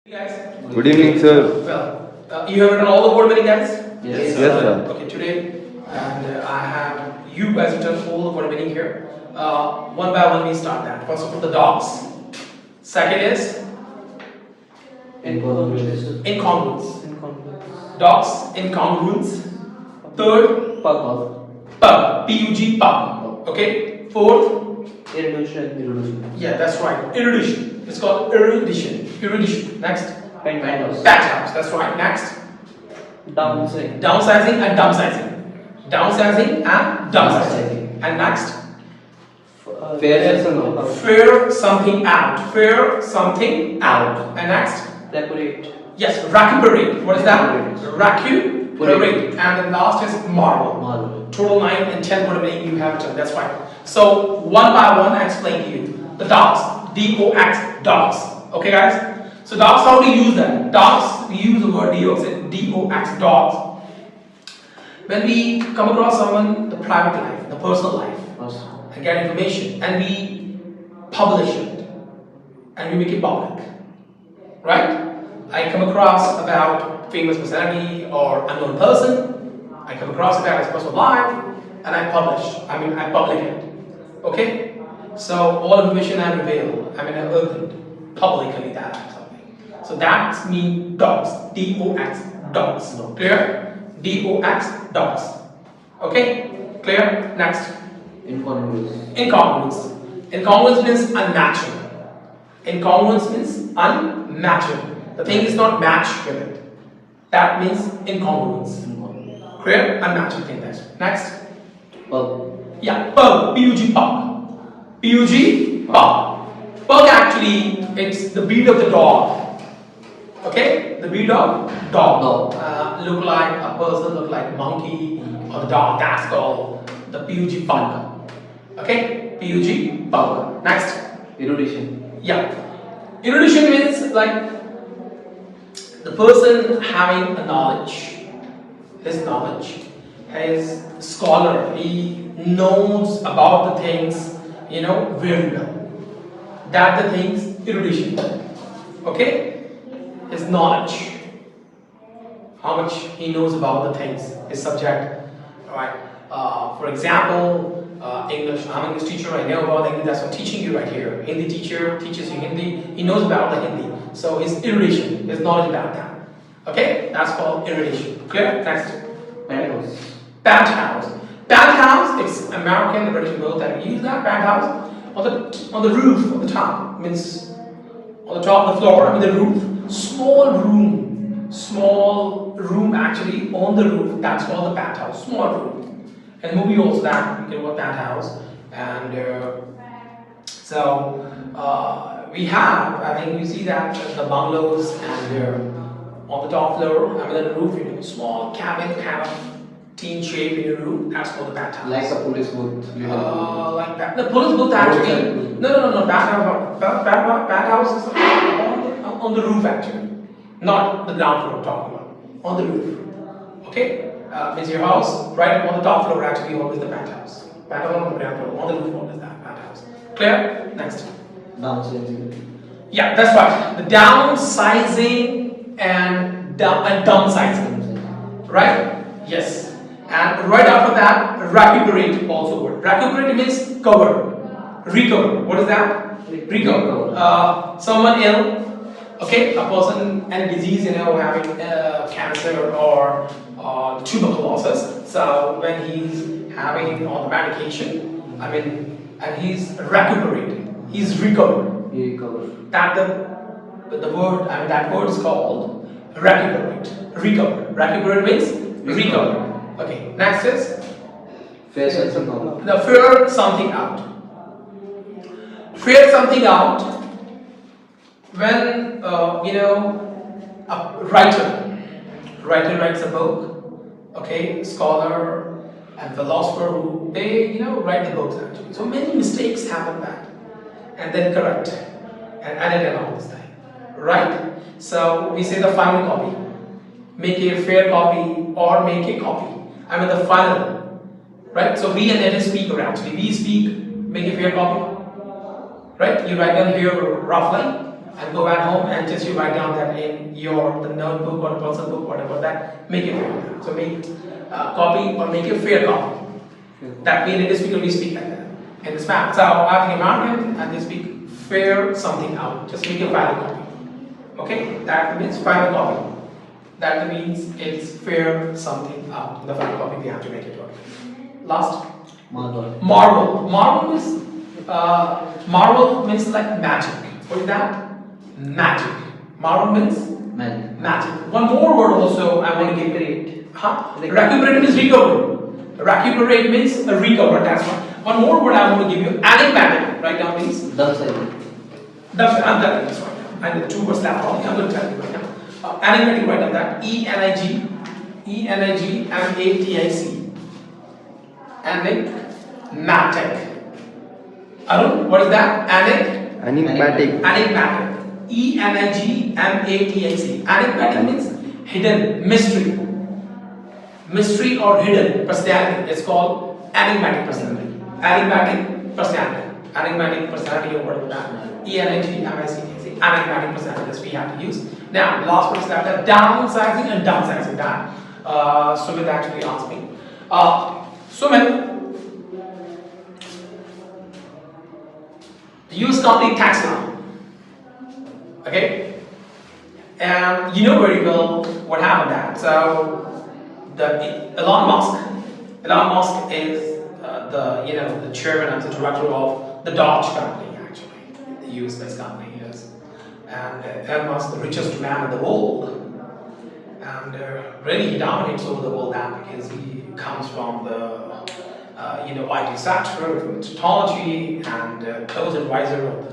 Guys. Good evening, sir. Well, you have written all the board meeting, guys? Yes, sir. Okay, today, and I have you guys written all the board meeting here. One by one, we start that. First of all, the dogs. Second is incongruence. Dogs, incongruence. Third, pug. P-U-G, pug. Okay. Fourth, Erudition. yeah, that's right. Erudition. It's called erudition. Next. Penthouse. Penthouse. That's right. Next. Downsizing. Downsizing and downsizing. Downsizing and downsizing. And next. Fair something. Fair something out. Fair something out. And next. Reparate. Yes, recuperate. What is that? Recuperate. Recuperate. And the last is marvel. Marvel. Total 9 and 10 word meaning you have done. That's right. So one by one I explain to you. The dogs. D-O-X. Dogs. Okay guys? So dogs, how do you use that? Dogs, we use the word D-O-X. Dogs. When we come across someone, the private life, the personal life, and get information, and we publish it, and we make it public. Right? I come across about famous personality or unknown person, I come across about his personal life, and I public it. Okay? So all information I reveal, I opened publicly that something. So that means dogs. D-O-X, dogs. Clear? D-O-X, dogs. Okay? Clear? Next. Incongruous. Incongruence means unnatural. Incongruence means unnatural. The thing is not matched with it. That means incongruence. Clear? Unnatural thing. Next. Pug. Yeah, pug. P-U-G, pug. P-U-G, pug. Pug actually, it's the breed of the dog. Okay? The breed of dog. Look like a person, look like a monkey or the dog. That's called the P-U-G, pug. Okay? P-U-G, pug. Next. Erudition. Yeah. Erudition means like the person having a knowledge, his knowledge, his scholar, he knows about the things, very well. That the things, erudition. Okay? His knowledge. How much he knows about the things, his subject. Alright. For example, English. I'm an English teacher. I know about English. That's what I'm teaching you right here. Hindi teacher teaches you Hindi. He knows about the Hindi. So his erudition, his knowledge about that. Okay? That's called erudition. Clear? Next. Penthouse. Penthouse. Penthouse. It's American, British both that use that penthouse on the roof, on the top. Means on the top of the floor. The roof. Small room actually on the roof. That's called the penthouse. Small room. And movie also that you can work that house, and we have. I think you see that the bungalows and on the top floor, the roof, small cabin kind of teen shape in your room. That's called the penthouse. Like a police booth. Like that. The police booth actually. No. Penthouse is on the roof actually, not the ground floor. I'm talking about on the roof. Okay. Means your house, right on the top floor actually always the penthouse. Penthouse on the ground floor, on the roof always that penthouse. Clear? Next. Downsizing. Yeah, that's right. The downsizing and downsizing. Right? Yes. And right after that, recuperate also word. Recuperate means cover. Recover. What is that? Recover. Someone ill. Okay, a person and a disease, having cancer or tuberculosis. So when he's having on the medication, and he's recuperating, he's recovered. He recovered. That the word, that word is called recuperate. Recover. Recuperate means recover. Okay. Next is Fair something out. the figure something out. Figure something out. When a writer writes a book, okay, scholar and philosopher who they write the books actually. So many mistakes happen that, and then correct and edit and all this thing, right? So we say the final copy, make a fair copy or make a copy. The final, right? So we and native speaker actually. We speak, make a fair copy, right? You write down here roughly. and go back home and just you write down that in the notebook or the personal book, whatever that, make it fair. So make copy or make a fair copy. That means in this speaker we speak like that. In this map, so African American and they speak fair something out. Just make a final copy. Okay, that means final copy. That means it's fair something out. The final copy we have to make it work. Last. Marble. Marvel. Marvel means like magic. What is that? Magic. Marvel means Magic. magic. One more word also I want to give it. Huh? Like- Recuperate means recover. Recuperate means recover. That's one. One more word I want to give you. Enigmatic. Write down please. Double sided. I'm telling you this right now. And the two words left only. I'm going to tell you right now. Enigmatic. Write down that. Enigmatic. Enigmatic. Arun, what is that? Enigmatic. Enigmatic. Enigmatic. Enigmatic means hidden, mystery. Mystery or hidden personality is called enigmatic personality. Enigmatic personality. Enigmatic personality or whatever that. Enigmatic personality that we have to use. Now, last one is that downsizing and downsizing that. Sumit actually asked me. Sumit, use complete tax now. Okay? And you know very well what happened that. So Elon Musk is the chairman and the director of the Dodge company actually, the US-based company, yes. And Elon Musk, the richest man in the world, and really he dominates over the world now because he comes from the IT sector, from technology, and close advisor of the